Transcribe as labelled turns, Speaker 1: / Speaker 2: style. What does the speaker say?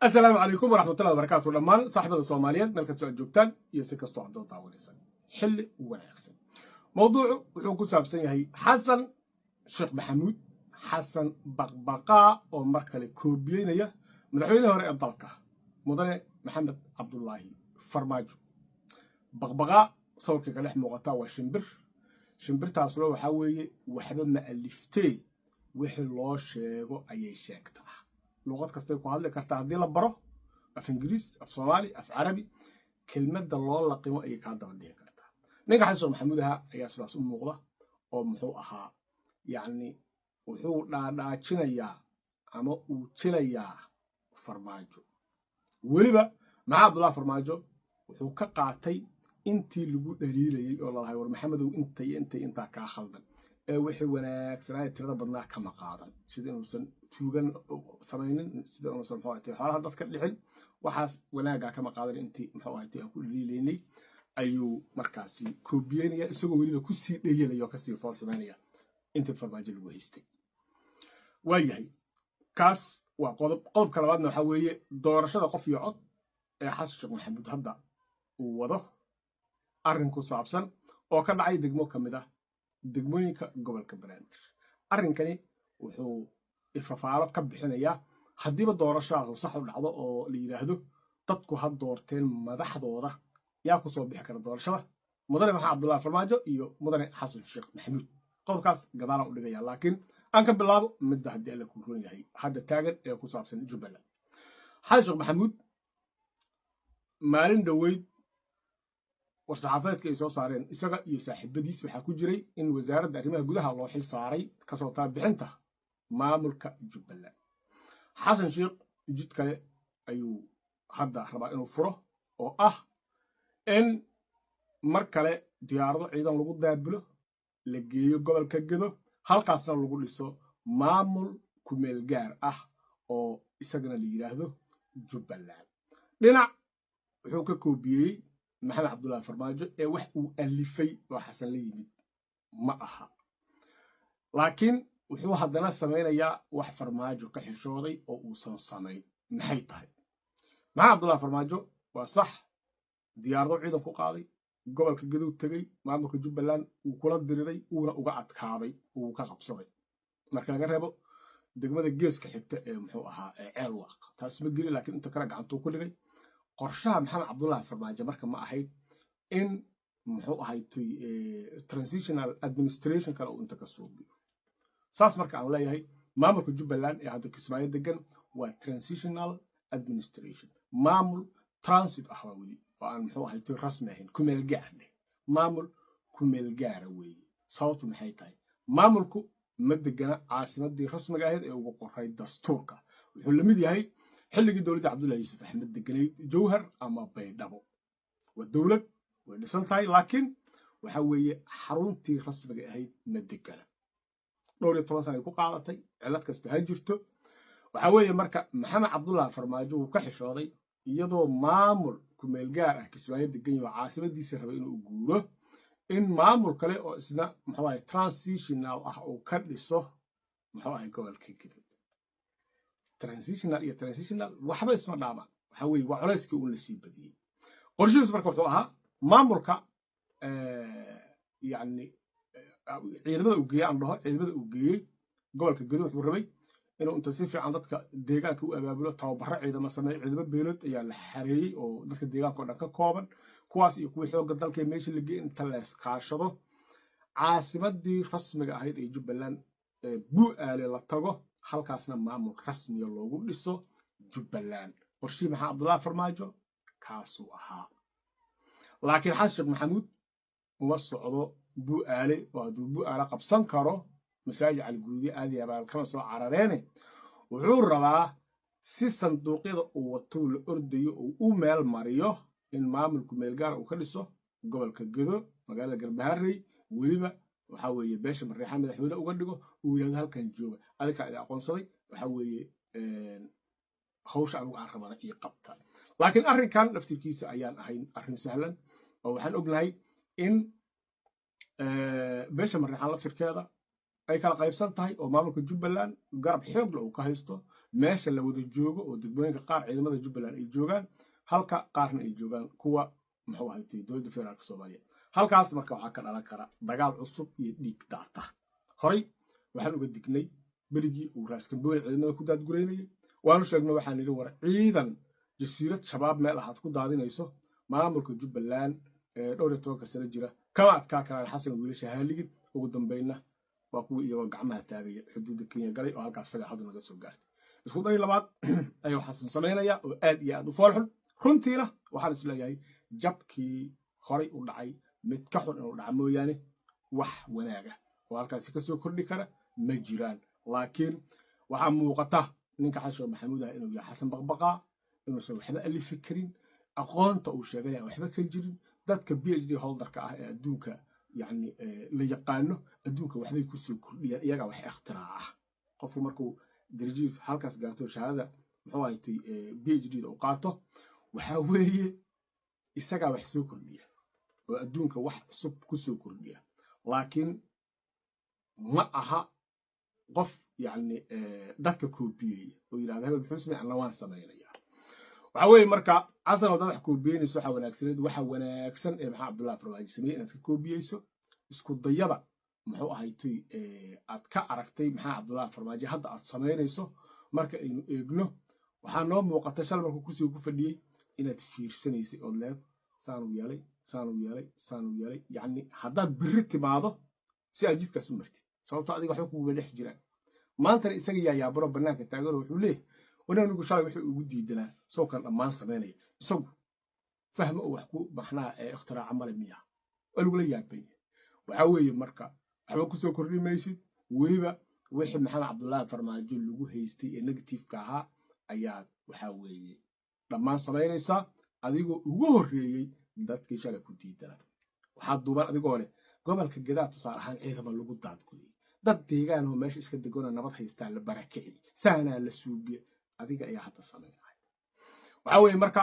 Speaker 1: السلام عليكم ورحمة الله وبركاته. لمان صاحبة الصوماليات ملكة سؤال جوكتان يسكستو عدو طاوليسان حل ونعكسن موضوع وحوكو سابسن هي حسن الشيخ محمود حسن بقبقاء ومركلي كوبينية مدحوينه هوري الضلكة مدن محمد عبد الله فرماجو بقبقاء صورك كالح مغطا وشمبر تاسلو وحاوي وحبا مألفتي وحي الله شيغو أي شيكتا لغات كاستay ku hadli kartaa hadii la baro af Ingiriis af Soomaali af Carabi kelmadda loo laqimo ay ka daba dhigi kartaa ninka xasan maxamuud ayaa sidaas u muuqda oo muxuu ahaa yaani wuxuu dhaadhaajinayaa ama uu jilayaa farmaajo waliba maxaa Abdullaah farmaajo wuxuu ka qaatay intii lagu dhaliilayay oo la lahay war maxamedow inta ka khaldan ee wixii wanaagsanaa tirada badnaa kama qaadan sida inuusan tuugan samaynin sida inuusan muxuu ahaatay xoolaha dadka dhicin waxaas wanaaga kama qaadan intii muxuu ahaatay aan ku dhaliilaynay ayuu markaasi koobiyeynaya isagoo weliba ku sii dheeyanayo ka sii fool xumaanaya intii farmaajo lagu haystay waayahay kaas waa qodobka labaadna waxaa weeye doorashada qof iyo cod ee xasan sheekh maxamuud hadda uu wado arrin ku saabsan oo ka dhacay degmo ka mid ah degmooyinka gobolka Banaadir arrinkani wuxuu ifafaalo ka bixinayaa hadiiba doorashadu sax u dhacdo oo la yiraahdo dadku had doorteen madaxdooda yaa ku soo bixi kara doorashada mudane maxamed Abdullaah Farmaajo iyo mudane xasan sheekh maxamuud qodobkaas gadaal u dhigaya laakiin aan ka bilaabo midda hadii la ku roon yahay hadda taagan ee ku saabsan Jubbaland xasan sheekh maxamuud maalin dhaweyd warsaxaafadeedka ay soo saareen isaga iyo saaxiibadiis waxa ku jiray in wasaaradda arrimaha gudaha loo xil saaray ka soo taabixinta maamulka Jubbaland xasan sheekh jid kale ayuu hadda rabaa inuu furo oo ah in mar kale diyaarado ciidan lagu daabulo la geeyo gobolka Gedo halkaasna lagu dhiso maamul ku meel gaar ah oo isagana la yiraahdo Jubbaland dhinac wuxuu ka koobiyay maxamed Abdullaah Farmaajo ee wax uu alifay oo xasan la yimid ma aha laakiin wuxuu haddana sameynayaa wax farmaajo ka xishooday oo uusan samayn maxay tahay maxamed Abdullaah Farmaajo waa sax diyaarado ciidan ku qaaday gobolka Gedo tagay maamulka Jubbaland uu kula diriray uuna uga adkaaday uu ka qabsaday marka laga reebo degmada geeska xigta ee muxuu ahaa Ceelwaaq taas ma geli laakiin inta kala gacantu ku dhigay qorshaha maxamed Abdullaah Farmaajo marka ma ahayd in muxuu ahaaytay transitional administration kale uu inta ka soo biyo saas marka aan leeyahay maamulka Jubbaland ee hadda Kismaayo degan waa transitional administration maamul transit ah wali oo aan muxuu ahaaytay rasmi ahayn ku meel gaar ah maamul ku meel gaar weeye sababtu maxay tahay maamulku ma degana caasimadii rasmiga ahayd ee ugu qoray dastuurka wuxuu la mid yahay xilligii dawladda Cabdullaahi Yuusuf Axmed deganeyd Jowhar ama Baydhabo waa dawlad way dhisan tahay laakiin waxa weeye xaruntii rasmiga ahayd ma degana dhowr iyo 10 sano ku qaadatay cilad kasta ha jirto waxa weeye marka maxamed Abdullaah Farmaajo uu ka xishooday iyadoo maamul ku meel gaar ah Kismaayo degan yahay caasimadiisa rabay inuu guuro in maamul kale oo isna muxuu ahay transitional ah oo ka dhiso muxuu ahay gobolka Gedo transitional waxba isma dhaama waxa weeye waa culayskii uu la sii badiyay qorshihiisu marka wuxuu ahaa maamulka yaani ciidamada uu geeyay aan dhaho ciidamada uu geeyay gobolka Gedo wuxuu rabay inuu inta si fiican dadka deegaanka u abaabulo tababaro ciidamo sameeyo ciidamo beelad ayaa la xareeyay oo dadka deegaanka oo dhan ka kooban kuwaas iyo kuwii xoogga dalka meesha la geeyay inta la iskaashado caasimadii rasmiga ahayd ee Jubbaland Bu'aale la tago halkaasna maamul rasmi ah loogu dhiso Jubbaland qorshii maxamed Abdullaah Farmaajo kaasuu ahaa laakiin xasan sheekh maxamuud uma socdo Bu'aale waa duu Bu'aale qabsan karo masaajid Calguudi aadi abaal kama soo carareene wuxuu rabaa si sanduuqyada uu wato la ordayo oo u meel mariyo in maamulku meel gaar uu ka dhiso gobolka Gedo magaalada Galbaharey weliba waxa weeye beesha Mariixaan madaxweyne uga dhigo uu yiraahdo halkan jooga adika ay aqoonsaday waxa weeye hawsha anigu aan rabana iyo qabta laakiin arrinkan laftirkiisa ayaan ahayn arrin sahlan oo waxaan ognahay in beesha Mariixaan laftirkeeda ay kala qaybsan tahay oo maamulka Jubbaland garab xoog leh uu ka haysto meesha la wada joogo oo degmooyinka qaar ciidamada jubbaland ay joogaan halka qaarna ay joogaan kuwa muxuu ahayd dowladda federaalka soomaaliya halkaas marka waxaa ka dhalan kara dagaal cusub iyo dhiig daata horay waxaan uga dignay berigii uu raaskambooni ciidamada ku daadgureynayay waanu sheegno waxaan nidhi war ciidan jasiirad shabaab meel ahaad ku daadinayso maamulka jubbaland dhowr iyo 10 sano jira kama adkaa karaan xasan wiilasha haaligid ugu dambeynna waa kuwii iyagoo gacmaha taagaya xuduudda kenya galay oo halkaas fagaxadu naga soo gaartay isku day labaad ayuu xasan samaynaya oo aad iyo aad u foolxun runtiina waxaan isleeyahay jabkii horay u dhacay mid ka xun inuu dhaca mooyaane wax wanaaga oo halkaasi ka soo kordhi kara ma jiraan laakiin waxaa muuqata ninka xasho maxamuud ah inuu yahay xasan baqbaqaa inuusan waxba alifi karin aqoonta uu sheegay aan waxba ka jirin dadka PhD holderka ah ee adduunka yani la yaqaano adduunka waxbay ku soo kordhiyaan iyaga wax ikhtiraacah qofku markuu darajiis halkaas gaarto shahaada muxuu ahayd PhD da uu qaato waxa weeye isaga wax soo kordhiya oo adduunka wax cusub ku soo kordhiya laakiin ma aha qof yani dadka koobiyey oo yiraahdo hebel muxuu sameeyay anna waan sameeynaya waxa weeye marka asan oo dad koobiyeyso waxa wanaagsan waxa wanaagsan ee maxaa Cabdullaahi Farmaajo sameeyay inaad ka koobiyeyso isku dayada muxuu ahayd aad ka aragtay maxaa Cabdullaahi Farmaajo hadda aad sameynayso marka aynu eegno waxaa noo muuqata shal markuu kursiga ku fadhiyay inaad fiirsanaysay oo leed saanu yeelay yani haddaad birri timaado si aad jidkaas u martid sababtoo adiga waxba kuguba dhex jiraan maantana isaga yaabaro bannaanka taagan wuxuu leeyahay ونحن شرع وحي وجديدنا سو كان أمان سميني سو فهم أو حكو محنا اختراع عمل مياه قالوا لي يابي وعوي مركا حبا كسو كوري ميسيد ويبا وحي محمد عبد الله فرماجو لغو هيستي نيجاتيف كاها اياد وحاوي لما سمينيسا adigoo ugu horeeyay dadkii shalay ku diidana waxa duuban adigoo leh gobolka Gadaa tusaale ahaan ciidamo lagu daadgulay dad deegaan oo meesha iska degoona nabad haystaan la barakicin saana la suubiye adiga ayaa hadda sameeyay waxa weeye marka